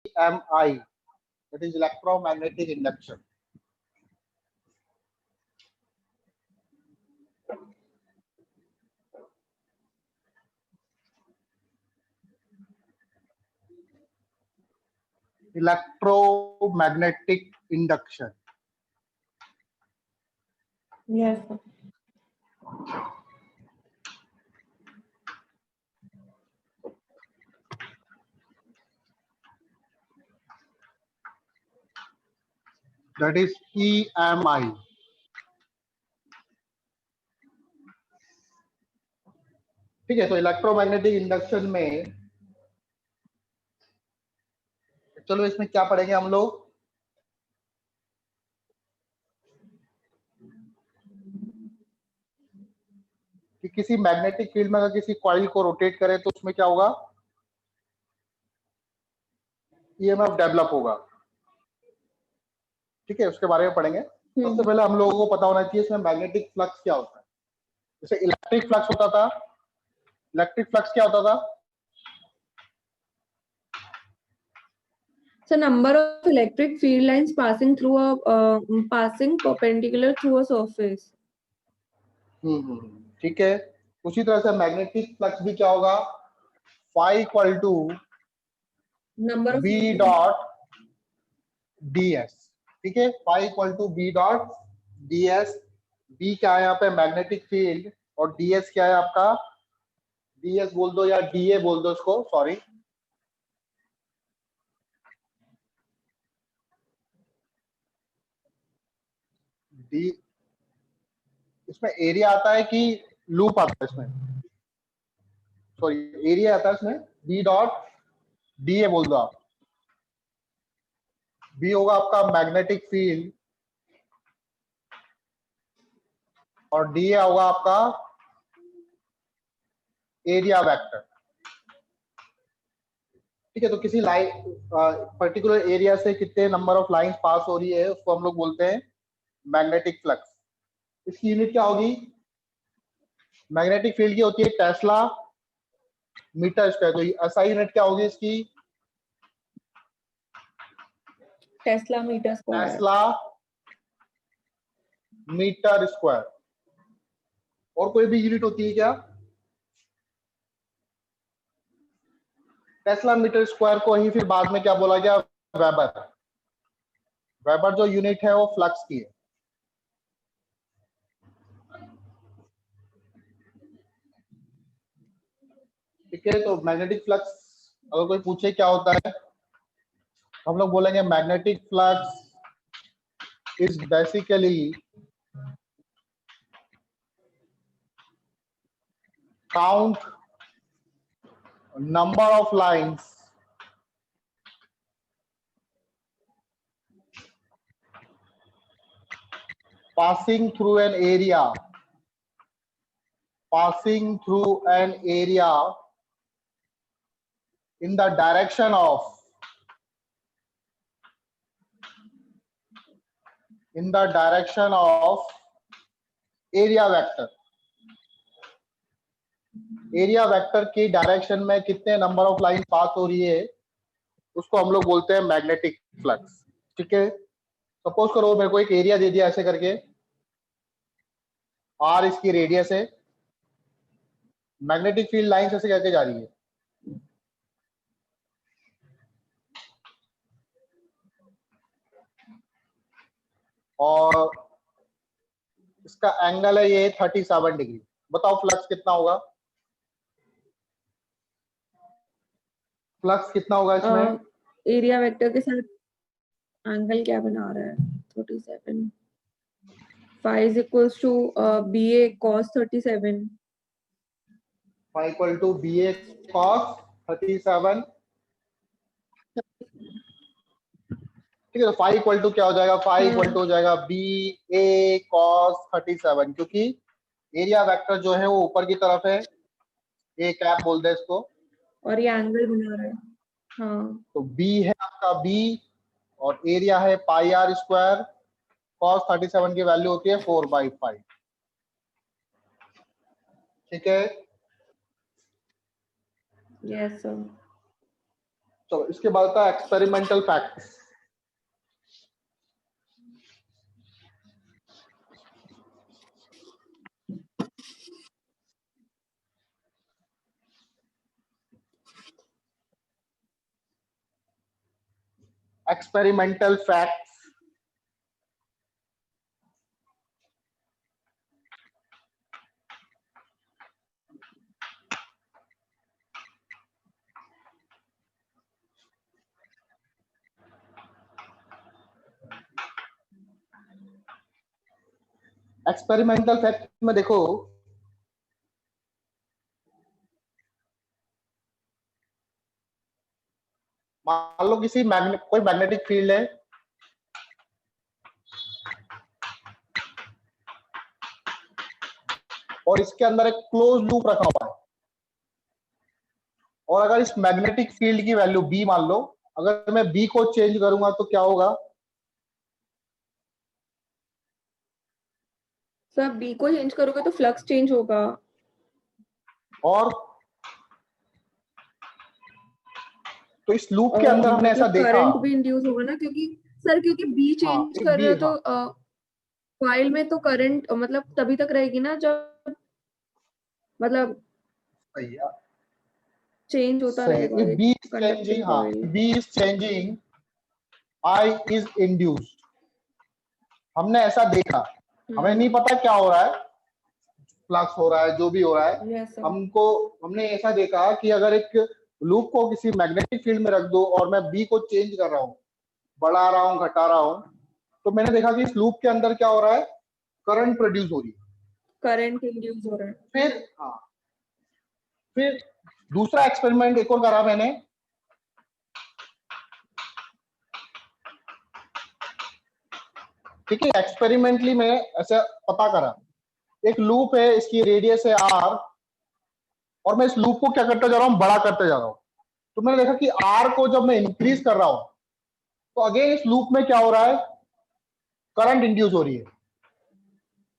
EMI, that is electromagnetic induction. Electromagnetic induction. Yes. That is EMI. ठीक है, तो electromagnetic induction में चलो इसमें क्या पढ़ेंगे हम लोग, कि किसी मैग्नेटिक फील्ड में अगर किसी कॉइल को रोटेट करें तो उसमें क्या होगा, ईएमएफ डेवलप होगा। ठीक है, उसके बारे में पढ़ेंगे। सबसे पहले हम लोगों को पता होना चाहिए इसमें मैग्नेटिक फ्लक्स क्या होता है। जैसे इलेक्ट्रिक फ्लक्स होता था, इलेक्ट्रिक फ्लक्स क्या होता था? So number of electric field lines passing through passing perpendicular through a surface. ठीक है, उसी तरह से मैग्नेटिक फ्लक्स भी क्या होगा, phi equal to Number of B dot ds। ठीक है, phi equal to B dot ds। B क्या है यहाँ पे, मैग्नेटिक फील्ड, और ds क्या है आपका, ds बोल दो या da बोल दो इसको, सॉरी। डी, इसमें एरिया आता है कि लूप आता है इसमें, सॉरी एरिया आता है इसमें, बी डॉट डी ए बोल दो आप। बी होगा आपका मैग्नेटिक फील्ड और डी ए होगा आपका एरिया वेक्टर। ठीक है, तो किसी लाइन पर्टिकुलर एरिया से कितने नंबर ऑफ लाइन पास हो रही है उसको हम लोग बोलते हैं मैग्नेटिक फ्लक्स। इसकी यूनिट क्या होगी, मैग्नेटिक फील्ड की होती है टेस्ला मीटर स्क्वायर। तो एसआई यूनिट क्या होगी इसकी, Tesla meter square. Tesla metre square. और कोई भी यूनिट होती है क्या, टेस्ला मीटर स्क्वायर को ही फिर बाद में क्या बोला गया, वेबर। वेबर जो यूनिट है वो फ्लक्स की है। ठीक है, तो मैग्नेटिक फ्लक्स अगर कोई पूछे क्या होता है, हम लोग बोलेंगे magnetic flux is basically count number of lines passing through an area, passing through an area in the direction of, in the direction of area vector। Area vector की डायरेक्शन में कितने नंबर ऑफ लाइन पास हो रही है उसको हम लोग बोलते हैं मैग्नेटिक फ्लक्स। ठीक है, सपोज करो मेरे को एक एरिया दे दिया ऐसे करके, आर इसकी रेडियस है, मैग्नेटिक फील्ड लाइन ऐसे करके जा रही है, और इसका एंगल है ये 37 डिग्री। बताओ फ्लक्स कितना होगा, फ्लक्स कितना होगा इसमें, एरिया वेक्टर के साथ एंगल क्या बना रहा है, 37। phi is equals to BA cos 37. phi equal to BA cos 37। ठीक है, तो फाई इक्वल टू क्या हो जाएगा, फाई इक्वल टू हो जाएगा बी ए कॉस 37, क्योंकि एरिया वेक्टर जो है वो ऊपर की तरफ है, ए कैप बोल दे इसको, और ये एंगल बना रहा है। हाँ, तो बी है आपका बी और एरिया है पाई आर स्क्वायर, कॉस 37 की वैल्यू होती है 4/5। ठीक है, यस सर। चलो इसके बाद होता है experimental facts. Experimental facts, experimental fact में देखो, मान लो किसी कोई मैग्नेटिक फील्ड है, और इसके अंदर एक क्लोज लूप रखा हुआ है, और अगर इस मैग्नेटिक फील्ड की वैल्यू बी मान लो, अगर मैं बी को चेंज करूंगा तो क्या होगा? सर बी को चेंज करोगे तो फ्लक्स चेंज होगा। और तो इस लूप के अंदर हमने ऐसा मतलब देखा, करंट भी इंड्यूस होगा ना, क्योंकि सर क्योंकि बी हाँ चेंज कर रहे बी, हो हाँ तो कॉइल में तो करंट मतलब तभी तक रहेगी ना जब मतलब सही है, चेंज होता रहेगा सही। एक बी इज चेंजिंग, कंडक्टिंग हाँ coil. B is changing, I is induced, हमने ऐसा देखा। हमें नहीं पता क्या हो रहा है, फ्लक्स हो रहा है, जो भी हो रहा है, यस सर। हमने ऐसा देखा कि अगर एक लूप को किसी मैग्नेटिक फील्ड में रख दो और मैं बी को चेंज कर रहा हूँ, बढ़ा रहा हूँ, घटा रहा हूँ, तो मैंने देखा कि इस लूप के अंदर क्या हो रहा है, करंट प्रोड्यूस हो रही है। करंट इंड्यूस हो रहा है। फिर हाँ, फिर दूसरा एक्सपेरिमेंट एक और करा मैंने, ठीक है, एक्सपेरिमेंटली मैं ऐसा पता करा, एक लूप है, इसकी रेडियस है आर, और मैं इस लूप को क्या करता जा रहा हूँ, बड़ा करते जा रहा हूँ। तो मैंने देखा कि आर को जब मैं इंक्रीज कर रहा हूं, तो अगेन इस लूप में क्या हो रहा है, करंट इंड्यूस हो रही है,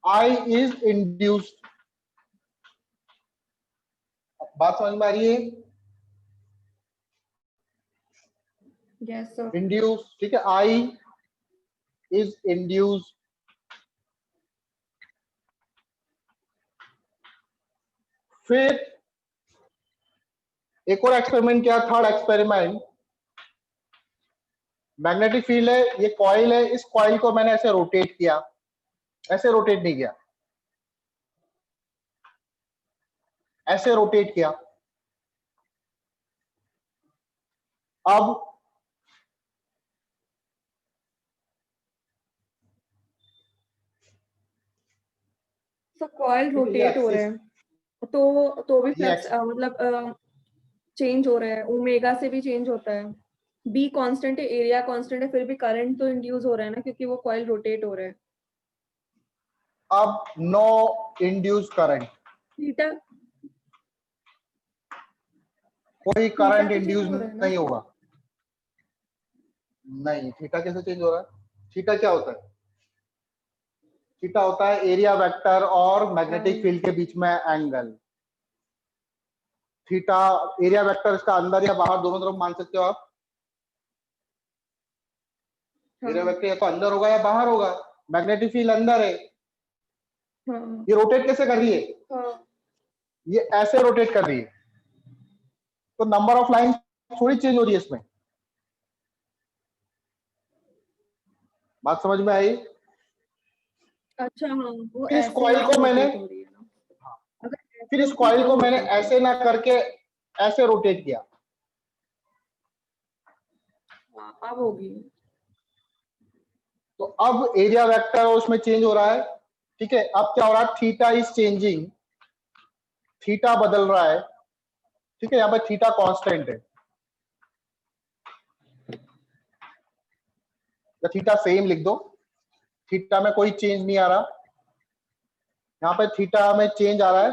आई इज इंड्यूस्ड। बात समझ में आ रही है? Yes sir. इंड्यूस, ठीक है, आई इज इंड्यूस्ड। फिर एक और एक्सपेरिमेंट किया, थर्ड एक्सपेरिमेंट, मैग्नेटिक फील्ड है, ये कॉइल है, इस कॉइल को मैंने ऐसे रोटेट किया, ऐसे रोटेट नहीं किया, ऐसे रोटेट किया। अब सर कॉइल ठीक है, ये रोटेट हो रहा एक्सिस, है तो भी ये फ्लक्स मतलब चेंज हो रहा है, ओमेगा से भी चेंज होता है। बी कांस्टेंट है, एरिया कांस्टेंट है, फिर भी करंट तो इंड्यूस हो रहा है ना, क्योंकि वो कॉइल रोटेट हो रहा है। अब नो इंड्यूस करंट, थीटा, कोई थीटा करंट तो चेंज इंड्यूस हो रहा है ना नहीं सर। होगा। नहीं, थीटा कैसे चेंज हो रहा है? थीटा क्या होता है? थीटा होता है एरिया वेक्टर और मैग्नेटिक फील्ड के बीच में एंगल। थीटा एरिया वेक्टर, इसका अंदर या बाहर दोनों तरफ मान सकते हो आप। एरिया वेक्टर या तो अंदर होगा या बाहर होगा, मैग्नेटिक फील्ड अंदर है। हाँ ये रोटेट कैसे कर रही है? हाँ। ये ऐसे रोटेट कर रही है, तो नंबर ऑफ लाइन थोड़ी चेंज हो रही है इसमें। बात समझ में आई? अच्छा हाँ, वो फिर इस ऐसे कॉइल ऐसे को मैंने, रोटेट हो रही है ना। अगर फिर ऐसे इस होती कॉइल तो को मैंने रोटेट हो। ऐसे ना करके ऐसे रोटेट किया, हाँ अब होगी। तो अब एरिया वेक्टर उसमें चेंज हो रहा है। ठीक है, अब क्या हो रहा है, थीटा इज चेंजिंग, थीटा बदल रहा है। ठीक है, यहाँ पे थीटा कांस्टेंट है, या थीटा सेम लिख दो, थीटा में कोई चेंज नहीं आ रहा, यहाँ पे थीटा में चेंज आ रहा है।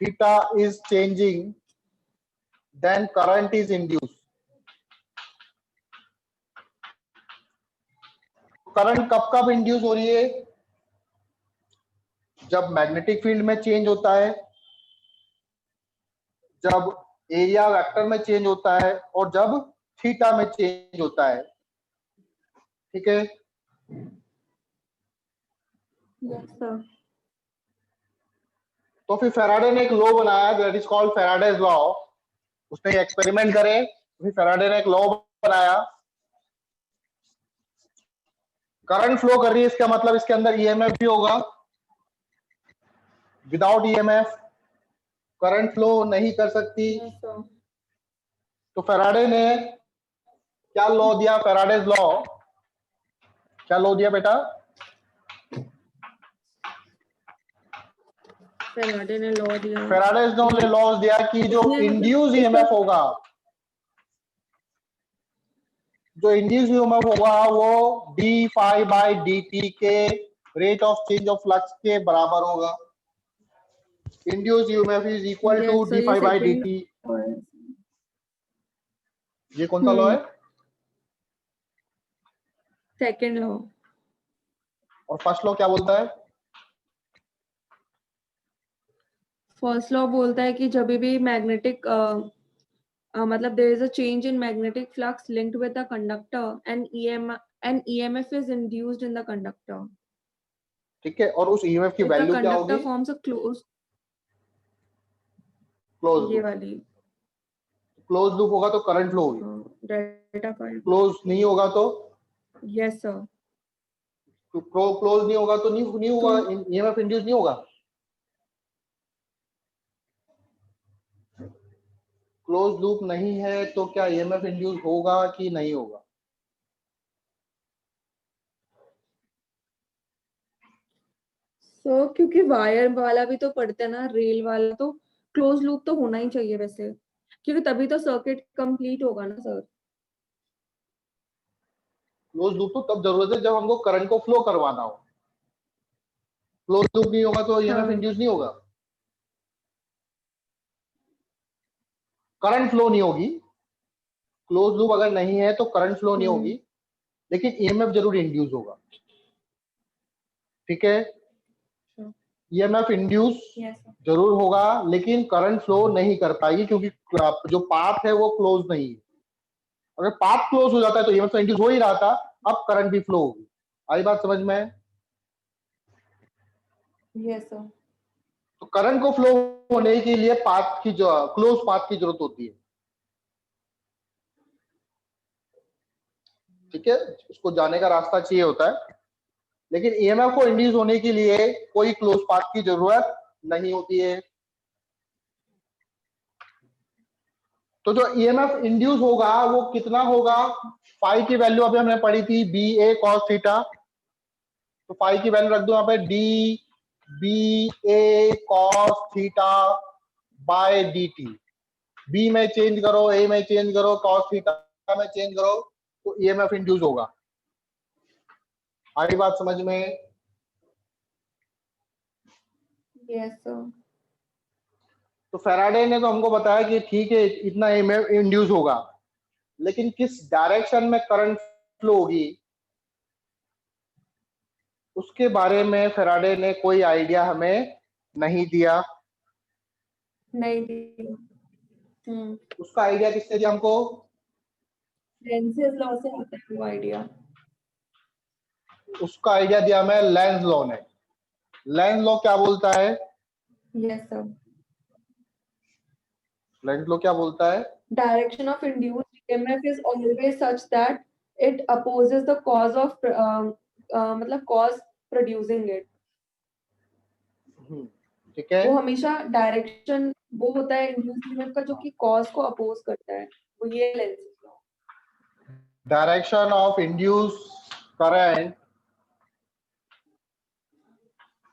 Theta is changing, then current is induce. Current कब कब इंड्यूस हो रही है? जब मैग्नेटिक फील्ड में चेंज होता है, जब एरिया वेक्टर में चेंज होता है और जब थीटा में चेंज होता है। ठीक है, Yes, sir. तो फिर फेराडे ने एक लॉ बनाया that is called Faraday's law. उसने एक्सपेरिमेंट करे, फिर फेराडे ने एक लॉ बनाया। करंट फ्लो कर रही है, इसका मतलब इसके अंदर ईएमएफ भी होगा। विदाउट ईएमएफ करंट फ्लो नहीं कर सकती। Yes, sir. तो फेराडे ने क्या लॉ दिया? Faraday's law. क्या लॉ दिया बेटा? फेराडे ने लॉ दिया। फेराडेज ने लॉ दिया कि जो उसने मतलब इंड्यूस इसका ईएमएफ होगा, जो इंड्यूस ईएमएफ होगा वो d phi by d t के rate of change of flux के बराबर होगा। Induce EMF is equal to yes, sir, d ये phi by d second t. law है। ये कौन सा लॉ है? Second law. और फर्स्ट लॉ क्या बोलता है? फर्स्ट लॉ बोलता है कि जब भी मैग्नेटिक मतलब there is a change in magnetic flux linked with the conductor and EMF is induced in the conductor. ठीक है, और उस ईएमएफ की If the वैल्यू क्या conductor होगी? forms a closed, क्लोज ये लूप। वाली क्लोज लूप होगा तो करंट फ्लो होगी, डेल्टा फाई। क्लोज नहीं होगा तो यस सर। क्लोज नहीं होगा तो नहीं होगा, ईएमएफ इंड्यूस नहीं होगा। क्लोज लूप नहीं है तो क्या ईएमएफ इंड्यूस होगा कि नहीं होगा? सो क्योंकि वायर वाला भी तो पढ़ते हैं ना, रेल वाला, तो क्लोज लूप तो होना ही चाहिए वैसे, क्योंकि तभी तो सर्किट कंप्लीट होगा ना सर। क्लोज लूप तो तब जरूरत है जब हमको करंट को फ्लो करवाना हो। क्लोज लूप नहीं होगा तो ईएमएफ हाँ। इंड्यूस नहीं होगा, करंट फ्लो नहीं होगी। क्लोज लूप अगर नहीं है तो करंट फ्लो नहीं होगी, लेकिन ईएमएफ जरूर इंड्यूस होगा। ठीक है, ईएमएफ इंड्यूस यस सर। जरूर होगा लेकिन करंट फ्लो नहीं कर पाएगी, क्योंकि जो पाथ है वो क्लोज नहीं है। अगर पाथ क्लोज हो जाता है तो ईएमएफ तो इंड्यूस हो ही रहा था, अब करंट भी फ्लो होगी। आई बात समझ में? Yes sir. तो करंट को फ्लो होने के लिए पाथ की जो क्लोज पाथ की जरूरत होती है। ठीक है, उसको जाने का रास्ता चाहिए होता है, लेकिन ईएमएफ को इंड्यूस होने के लिए कोई क्लोज पाथ की जरूरत नहीं होती है। तो जो ईएमएफ इंड्यूस होगा वो कितना होगा? फाई की वैल्यू अभी हमने पढ़ी थी, बी ए कॉस थीटा। तो फाई की वैल्यू रख दो यहाँ पे, D B A cos theta by D T. B में चेंज करो, ए में चेंज करो, कॉस थीटा में चेंज करो, तो ईएमएफ इंड्यूस होगा। आई बात समझ में? Yes sir. तो फेराडे ने तो हमको बताया कि ठीक है इतना ईएमएफ इंड्यूस होगा, लेकिन किस डायरेक्शन में करंट फ्लो होगी उसके बारे में फेराडे ने कोई आइडिया हमें नहीं दिया। नहीं दी। उसका आइडिया किसने दिया हमको? लेंसेज लॉ से आता है वो आइडिया। उसका आइडिया दिया हमें लेंज लॉ ने। लेंज लॉ क्या बोलता है? Yes sir. लेंज लॉ क्या बोलता है? Direction of induced EMF is always such that it opposes the cause of मतलब cause producing it. ठीक है, वो हमेशा डायरेक्शन वो होता है इंड्यूस्ड ईएमएफ का जो कि कॉज को अपोज करता है, वो ये lenses law. Direction of induce current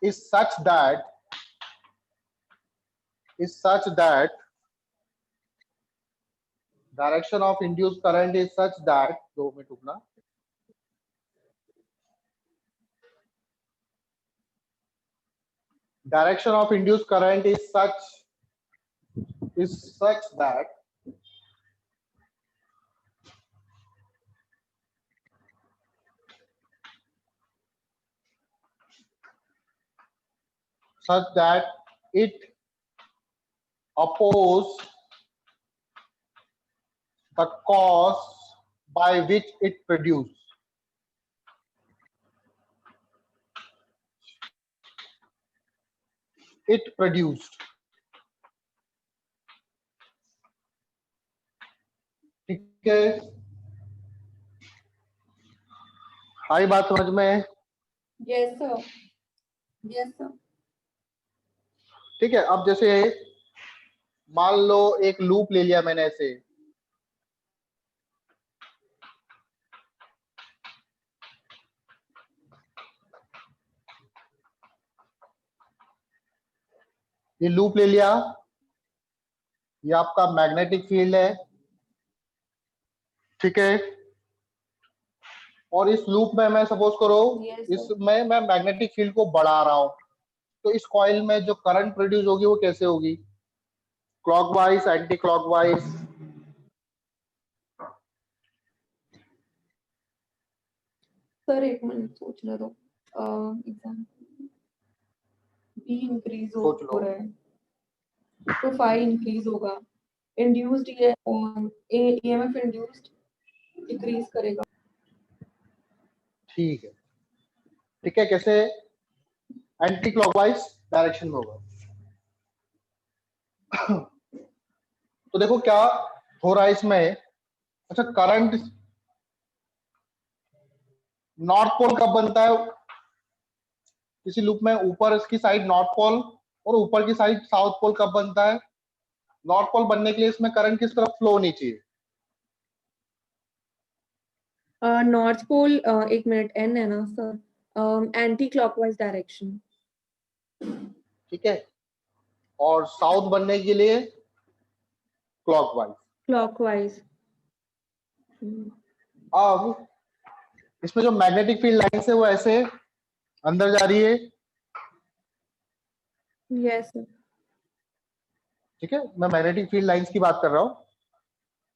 is such that direction of induced current is such that 2 minute रुकना। Direction of induced current is such that it oppose the cause by which it produced. It produced. ठीक है, आई बात समझ में? Yes sir. Yes sir. ठीक है, अब जैसे मान लो एक लूप ले लिया मैंने ऐसे, ये लूप ले लिया, ये आपका मैग्नेटिक फील्ड है, ठीक है, और इस लूप में मैं सपोज करो Yes sir. इसमें मैं मैग्नेटिक फील्ड को बढ़ा रहा हूं, तो इस कॉइल में जो करंट प्रोड्यूस होगी वो कैसे होगी? Clockwise, anti clockwise? सर एक मिनट सोचने दो. एग्जाम्पल बी इंक्रीज सोच लो. हो रहा है तो फाई इंक्रीज होगा. इंड्यूस्ड ईएमएफ इंड्यूस्ड डिक्रीज करेगा. ठीक है, ठीक है, कैसे? एंटी क्लॉकवाइज डायरेक्शन में होगा. तो देखो क्या हो रहा है इसमें. अच्छा, करंट नॉर्थ पोल कब बनता है किसी लूप में? ऊपर इसकी साइड नॉर्थ पोल और ऊपर की साइड साउथ पोल कब बनता है? नॉर्थ पोल बनने के लिए इसमें करंट किस तरफ फ्लो होनी चाहिए? नॉर्थ पोल एक मिनट एन है ना सर, एंटी क्लॉकवाइज डायरेक्शन. ठीक है, और साउथ बनने के लिए क्लॉकवाइज. क्लॉकवाइज. अब इसमें जो मैग्नेटिक फील्ड लाइंस है वो ऐसे अंदर जा रही है, यस सर. ठीक है, मैं मैग्नेटिक फील्ड लाइंस की बात कर रहा हूँ.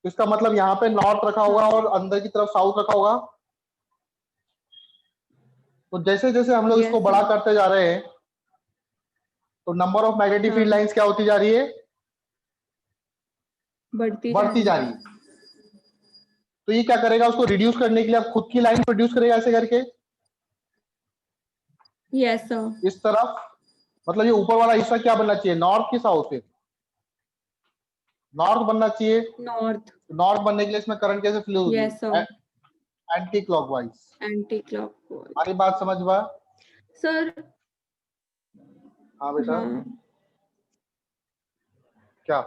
तो इसका मतलब यहाँ पे नॉर्थ रखा होगा और अंदर की तरफ साउथ रखा होगा. तो जैसे जैसे हम लोग Yes, इसको बड़ा sir. करते जा रहे हैं तो नंबर ऑफ मैग्नेटिक फील्ड हाँ, लाइंस क्या होती जा रही है? बढ़ती बढ़ती जा रही है. तो ये क्या करेगा? उसको रिड्यूस करने के लिए अब खुद की लाइन प्रोड्यूस करेगा ऐसे करके यस सर. इस तरफ. मतलब ये ऊपर वाला हिस्सा क्या बनना चाहिए, नॉर्थ की साउथ से? नॉर्थ बनना चाहिए. नॉर्थ. नॉर्थ बनने के लिए इसमें करंट कैसे फ्लो होगी? Yes sir. Anti clockwise. Anti clockwise. हमारी बात समझ बा? सर. हाँ बेटा. हाँ. क्या?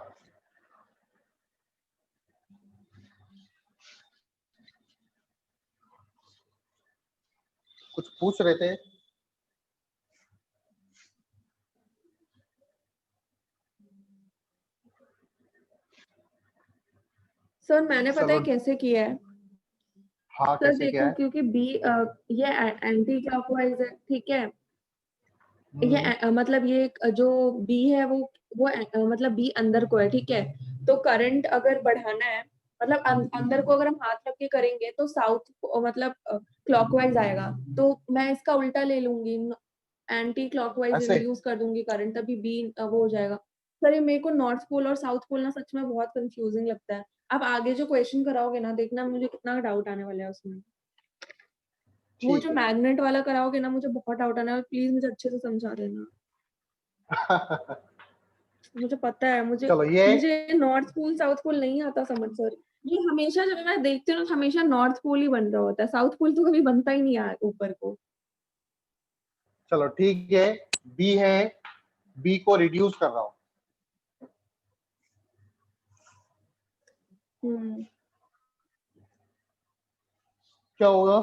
कुछ पूछ रहे थे? सर मैंने पता है चलो. कैसे किया है. हाँ, सर कैसे क्या देखो है? क्योंकि बी ये एंटी क्लॉकवाइज है, ठीक है. ये मतलब ये जो बी है वो मतलब बी अंदर को है, ठीक है. तो करंट अगर बढ़ाना है मतलब अंदर को अगर हम हाथ रख के करेंगे तो साउथ मतलब क्लॉकवाइज आएगा. तो मैं इसका उल्टा ले लूंगी, एंटी क्लॉकवाइज ऐसे? इंड्यूस कर दूंगी करंट, तभी बी वो हो जाएगा. सर ये मेरे को नॉर्थ पोल और साउथ पोल ना सच में बहुत कंफ्यूजिंग लगता है. आप आगे जो क्वेश्चन कराओगे ना, देखना मुझे कितना डाउट आने वाला है उसमें. वो ठीक जो मैग्नेट वाला कराओगे ना, मुझे बहुत डाउट आने वाला है. प्लीज मुझे अच्छे से समझा देना. है. मुझे पता है, मुझे चलो ये मुझे नॉर्थ पोल साउथ पोल नहीं आता समझ सर. ये हमेशा जब मैं देखती हूँ ना, हमेशा नॉर्थ पोल ही बन रहा होता है, साउथ पोल तो कभी बनता ही नहीं है ऊपर को. चलो ठीक है, बी है, बी को रिड्यूस कर रहा हूँ. हम्म. क्या होगा?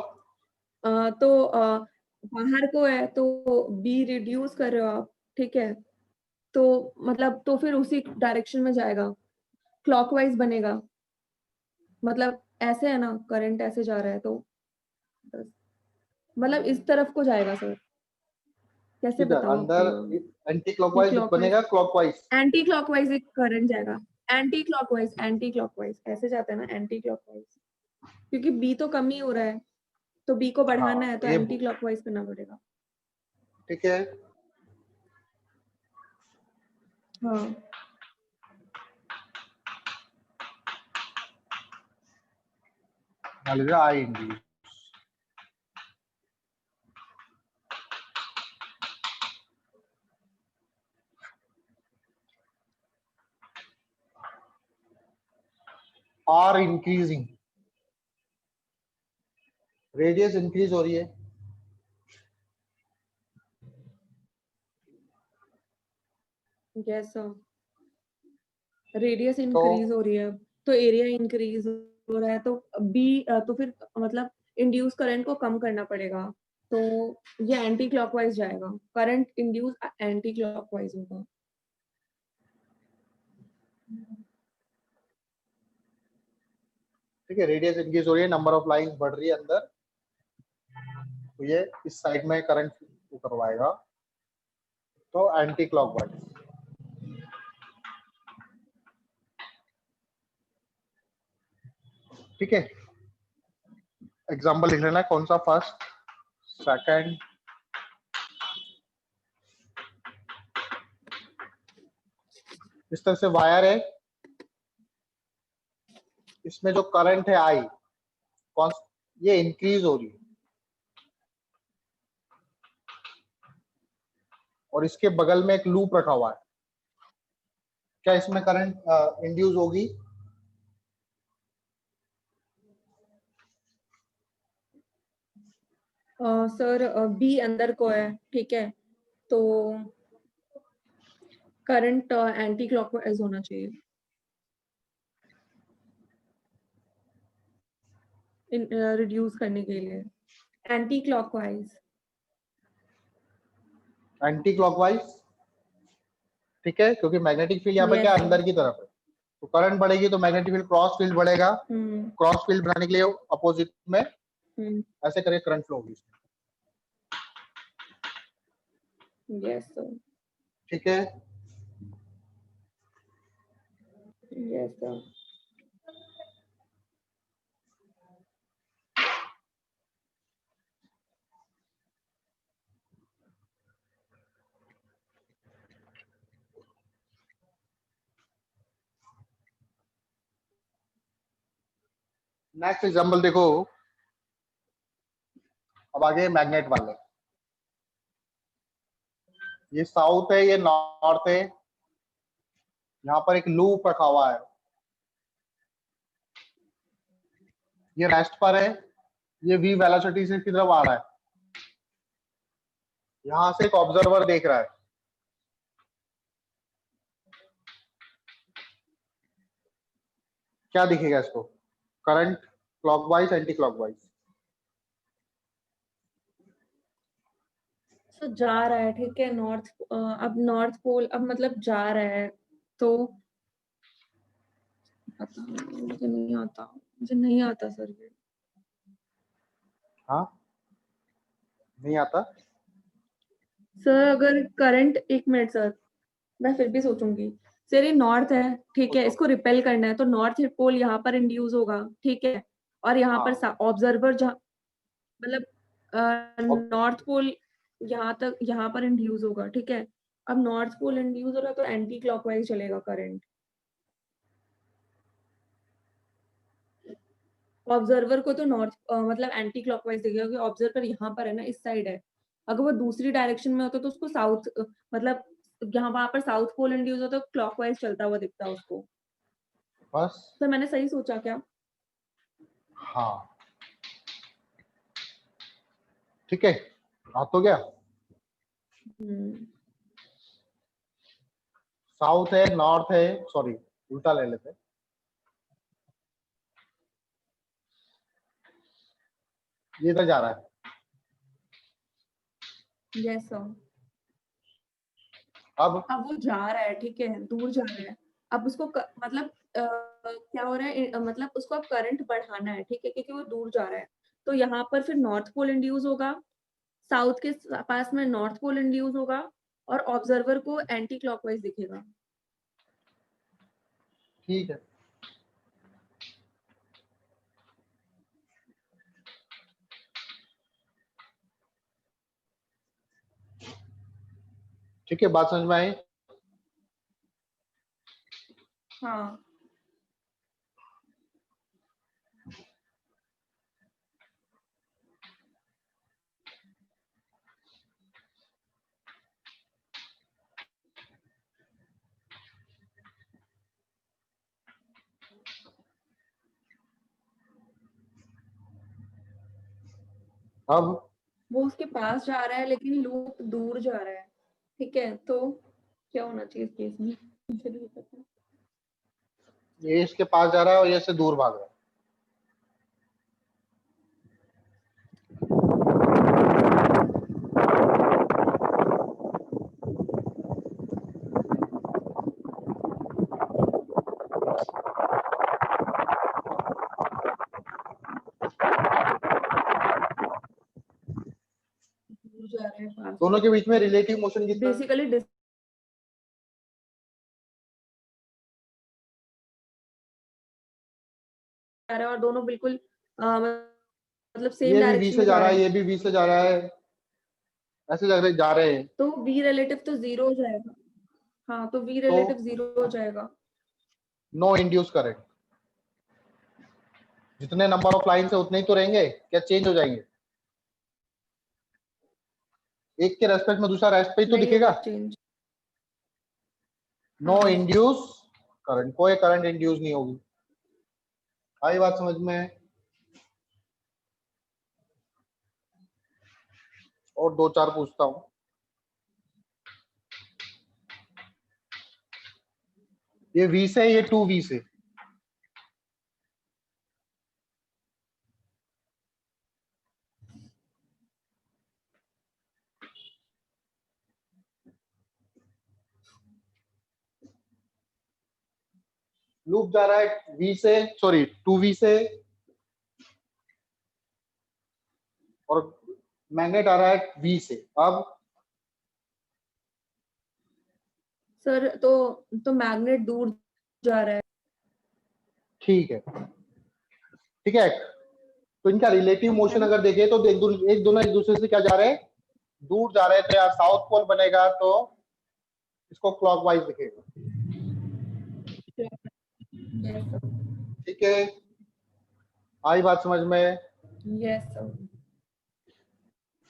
तो बाहर को है तो बी रिड्यूस कर रहे हो आप, ठीक है. तो मतलब तो फिर उसी डायरेक्शन में जाएगा, क्लॉकवाइज बनेगा. मतलब ऐसे है ना, करंट ऐसे जा रहा है तो बस, मतलब इस तरफ को जाएगा सर. कैसे किधर बताऊं आपको अंदर? मैं. एंटी ये क्लॉकवाइज क्लॉकवाइज, बनेगा, क्लॉकवाइज? एंटी क्लॉकवाइज एक करंट जाएगा. एंटी क्लॉकवाइज ऐसे जाता है ना, एंटी क्लॉकवाइज. क्योंकि बी तो कम ही हो रहा है, तो बी को बढ़ाना हाँ है तो ये एंटी क्लॉकवाइज करना पड़ेगा. ठीक है. हाँ. मान लीजिए I induce, are increasing, radius increase हो रही है, यस सर, रेडियस तो इंक्रीज हो रही है तो एरिया इंक्रीज हो रहा है, तो बी तो फिर मतलब इंड्यूस करंट को कम करना पड़ेगा, तो ये एंटी क्लॉकवाइज जाएगा, करंट इंड्यूस एंटी क्लॉकवाइज होगा। ठीक है, रेडियस इंक्रीज हो रही है, नंबर ऑफ लाइंस बढ़ रही है अंदर, तो ये इस साइड में करंट करवाएगा, तो एंटी क्लॉकवाइज। ठीक है, एग्जांपल लिख लेना, कौन सा, फर्स्ट, सेकंड, इस तरह से वायर है, इसमें जो करंट है आई, कौन, ये इंक्रीज हो रही है, और इसके बगल में एक लूप रखा हुआ है, क्या इसमें करंट इंड्यूस होगी? सर बी अंदर को है, ठीक है, तो करंट एंटी क्लॉकवाइज होना चाहिए, रिड्यूस करने के लिए, एंटी क्लॉकवाइज। एंटी क्लॉकवाइज, ठीक है, क्योंकि मैग्नेटिक फील्ड यहाँ पे क्या यस है, सर। अंदर की तरफ है, तो करंट बढ़ेगी तो मैग्नेटिक फील्ड, क्रॉस फील्ड बढ़ेगा, क्रॉस फील्ड बनाने के लिए अपोजिट में ऐसे करके करंट फ्लो होगी, यस सर। ठीक है। Yes sir. नेक्स्ट एग्जांपल देखो, अब आगे मैग्नेट वाले, ये साउथ है, ये नॉर्थ है, यहाँ पर एक लूप रखा हुआ है, ये रेस्ट पर है, ये v वेलोसिटी से की तरफ आ रहा है, यहां से एक ऑब्जर्वर देख रहा है, क्या दिखेगा इसको, करंट क्लॉकवाइज, एंटी क्लॉकवाइज? तो जा रहा है, ठीक है, नॉर्थ, अब नॉर्थ पोल, अब मतलब जा रहा है, तो पता नहीं, मुझे नहीं आता सर ये। हाँ, नहीं आता? सर अगर करंट, एक मिनट सर, मैं फिर भी सोचूंगी। सर ये नॉर्थ है, ठीक है, सोचो। इसको रिपेल करना है, तो नॉर्थ पोल यहाँ पर इंड्यूस होगा, ठीक है, और यहाँ हाँ, पर ऑब्जर्वर जहाँ, मतलब और नॉर्थ पोल यहाँ तक, यहाँ पर इंड्यूस होगा, ठीक है, अब नॉर्थ पोल इंड्यूस हो रहा है तो एंटी क्लॉकवाइज चलेगा करंट, ऑब्जर्वर को तो नॉर्थ मतलब एंटी क्लॉकवाइज दिखेगा, क्योंकि ऑब्जर्वर यहाँ पर है ना, इस साइड है, अगर वो दूसरी डायरेक्शन में होता तो उसको साउथ मतलब यहाँ वहां पर साउथ पोल इंड्यूस होता तो क्लॉकवाइज चलता हुआ दिखता उसको। बस, तो मैंने सही सोचा क्या? हाँ, ठीक है, हाँ, तो क्या, साउथ है, नॉर्थ है, सॉरी उल्टा ले लेते, ये इधर जा रहा है, यस सर। अब अब वो जा रहा है, ठीक है, दूर जा रहा है, अब उसको मतलब क्या हो रहा है, मतलब उसको अब करंट बढ़ाना है, ठीक है, क्योंकि वो दूर जा रहा है, तो यहाँ पर फिर नॉर्थ पोल इंड्यूस होगा, साउथ के पास में नॉर्थ पोल इंड्यूस होगा, और ऑब्जर्वर को एंटी क्लॉकवाइज दिखेगा। ठीक है, ठीक है, बात समझ में आई? हाँ। अब वो उसके पास जा रहा है लेकिन लूप दूर जा रहा है, ठीक है, तो क्या होना चाहिए इस केस में? मुझे नहीं पता। ये इसके पास जा रहा है और ये इससे दूर भाग रहा है। दूर जा रहा है, पास दोनों के बीच में रिलेटिव मोशन कितना है? बेसिकली जा रहा है और दोनों बिल्कुल मतलब सेम ये भी v डायरेक्शन से में जा जा रहा रहे है, हैं, ये भी v से जा रहा है, ऐसे जा रहे हैं। तो v रिलेटिव तो 0 हो जाएगा। हाँ, तो v रिलेटिव 0 हो जाएगा। No induce current. जितने नंबर ऑफ लाइन है उतने ही तो रहेंगे, क्या चेंज हो जाएंगे? एक के रेस्पेक्ट में दूसरा रेस्ट पे ही तो नहीं दिखेगा। होगा चेंज। नो हाँ। इंड्यूस करंट, कोई करंट इंड्यूस नहीं होगी। आई बात समझ में? और दो चार पूछता हूँ। ये v से, ये 2v से। लूप जा रहा है v से, सॉरी 2v से, और मैग्नेट आ रहा है v से। अब सर तो मैग्नेट दूर जा रहा है। ठीक है, ठीक है। तो इनका रिलेटिव मोशन अगर देखें तो एक दोनों एक दूसरे से क्या जा रहे हैं, दूर जा रहे हैं। तो यार साउथ पोल बनेगा तो इसको क्लॉकवाइज दिखेगा। Yes sir. ठीक है, आई बात समझ में? Yes sir.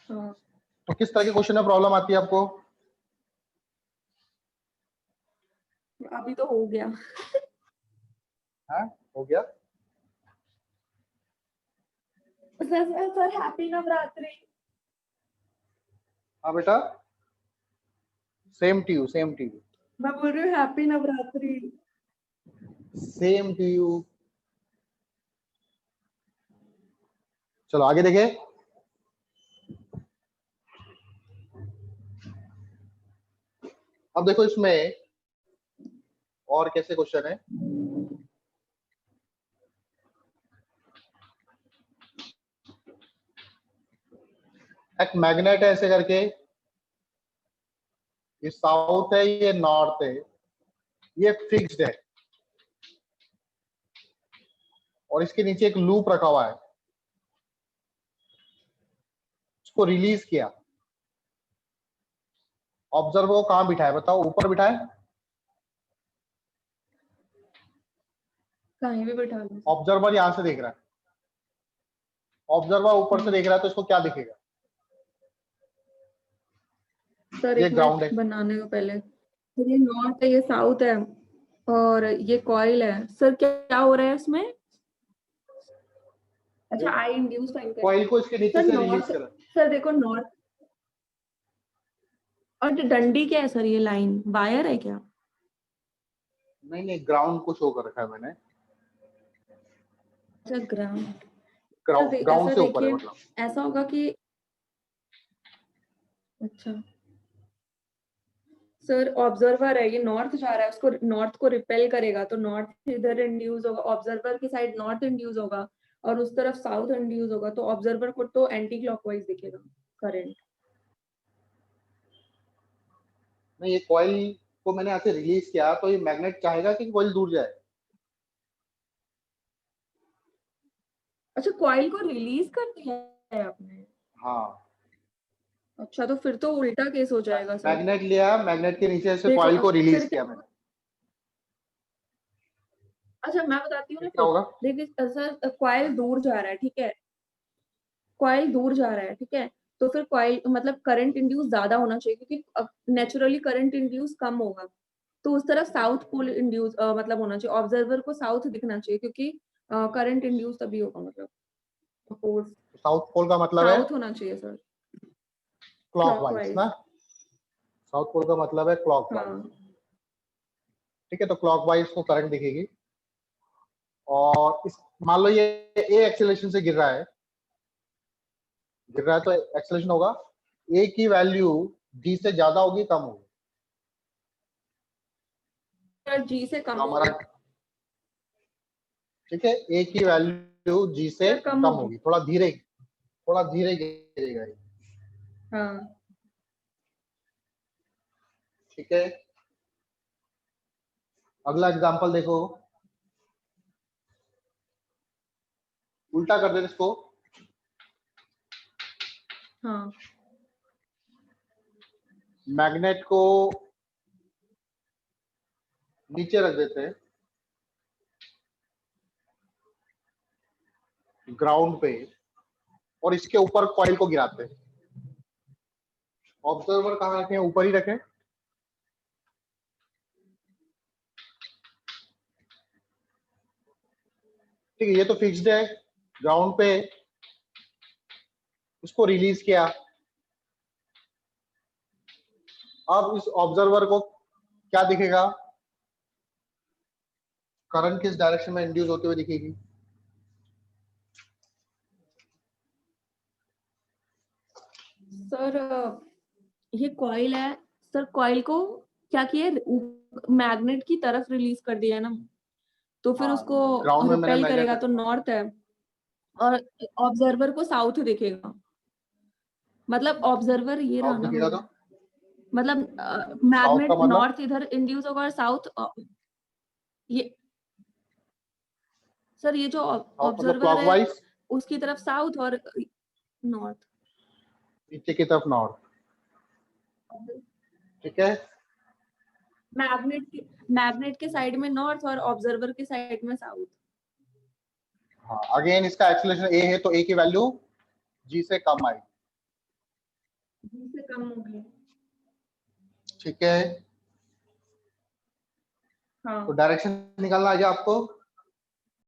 हाँ, तो किस तरह के क्वेश्चन में प्रॉब्लम आती है आपको? अभी तो हो गया। हाँ, हो गया। Sir sir happy Navratri. हाँ बेटा, same to you, same to you, मैं बोल रही हूँ happy Navratri. Same to you. चलो आगे देखें। अब देखो इसमें और कैसे क्वेश्चन है। एक मैग्नेट है ऐसे करके, ये साउथ है, ये नॉर्थ है, ये फिक्स्ड है, और इसके नीचे एक लूप रखा हुआ है। इसको रिलीज किया। ऑब्जर्वर को कहां बिठाए बताओ? ऊपर बिठाए? कहीं भी बैठा लो। ऑब्जर्वर यहां से देख रहा है, ऑब्जर्वर ऊपर से देख रहा है, तो इसको क्या दिखेगा? सर ये एक ग्राउंड मिनट है। बनाने को पहले। तो ये नॉर्थ है, ये साउथ है, और ये कॉइल है। सर क्या हो रहा है इसमें? अच्छा, आई इंड्यूस टाइम कर। कॉइल को इसके नीचे सर से रिलीज नॉर्थ, करा। सर देखो नॉर्थ, और डंडी क्या है सर? ये लाइन वायर है क्या? नहीं नहीं, ग्राउंड को शो कर रखा है मैंने। अच्छा, ग्राउंड। ग्राउंड ऐसा से ऊपर है देखिए, मतलब। ऐसा होगा कि, अच्छा सर ऑब्जर्वर है, ये नॉर्थ जा रहा है, उसको नॉर्थ को रिपेल करेगा, तो नॉर्थ इधर इंड्यूस होगा, ऑब्जर्वर की साइड नॉर्थ इंड्यूस होगा, और उस तरफ साउथ इंड्यूस होगा, तो ऑब्जर्वर को तो एंटी क्लॉकवाइज दिखेगा करंट। नहीं, ये कॉइल को मैंने ऐसे रिलीज किया, तो ये मैग्नेट चाहेगा कि कॉइल दूर जाए। अच्छा, कॉइल को रिलीज कर दिया है आपने? हाँ, अच्छा, तो फिर तो उल्टा केस हो जाएगा सर। मैग्नेट लिया, मैग्नेट के नीचे से देखो कॉइल को रिलीज फिर क्या? किया मैंने। अच्छा, मैं बताती हूँ फिर ना क्या फिर। होगा? देखिए सर, कॉइल दूर जा रहा है, ठीक है, कॉइल दूर जा रहा है, ठीक है, तो फिर कॉइल मतलब करंट इंड्यूस ज्यादा होना चाहिए, क्योंकि नेचुरली करंट इंड्यूस कम होगा, तो उस तरफ साउथ पोल इंड्यूस मतलब होना चाहिए, ऑब्जर्वर को साउथ दिखना चाहिए, क्योंकि करंट इंड्यूस तभी होगा मतलब। अपोज साउथ पोल का मतलब है साउथ होना चाहिए सर। Clockwise clockwise. ना, साउथ पोल का मतलब है क्लॉकवाइज। हाँ ठीक है, तो क्लॉकवाइज को करंट दिखेगी। और इस मान लो ये ए एक्सेलरेशन से गिर रहा है, तो एक्सेलरेशन होगा, ए की वैल्यू डी से ज्यादा होगी कम होगी? सर, जी से कम तो हमारा होगी। ठीक है, ए की वैल्यू जी से सर, कम कम होगी। होगी, थोड़ा धीरे गिरेगा ये। हाँ ठीक है, अगला एग्जांपल देखो, उल्टा कर दे इसको। हाँ मैग्नेट को नीचे रख देते हैं ग्राउंड पे, और इसके ऊपर कॉइल को गिराते हैं। ऑब्जर्वर कहाँ रखें? ऊपर ही रखें। ठीक है, ये तो फिक्स्ड है ग्राउंड पे, उसको रिलीज किया। अब इस ऑब्जर्वर को क्या दिखेगा? करंट किस डायरेक्शन में इंड्यूस होते हुए दिखेगी? सर, ये कॉइल है सर, कॉइल को क्या किया, मैग्नेट की तरफ रिलीज कर दिया ना, तो फिर हाँ, उसको ग्राउंड में मैंने रिपेल मैग्नेट करेगा रखा। तो नॉर्थ है, और ऑब्जर्वर को साउथ दिखेगा। मतलब ऑब्जर्वर ये रहा साउथ ना दिखेगा मेरा, तो मतलब साउथ का मैग्नेट मतलब नॉर्थ इधर इंड्यूस होगा और साउथ ये सर, ये जो साउथ मतलब ऑब्जर्वर है क्लॉकवाइज, उसकी तरफ साउथ और नॉर्थ। नीचे की तरफ नॉर्थ। ठीक है, मैग्नेट के साइड में नॉर्थ और ऑब्जर्वर के साइड में साउथ। हाँ, अगेन इसका एक्सेलरेशन ए है तो ए की वैल्यू जी से कम आएगी। जी से कम होगी। ठीक है, हाँ तो डायरेक्शन निकालना है आपको।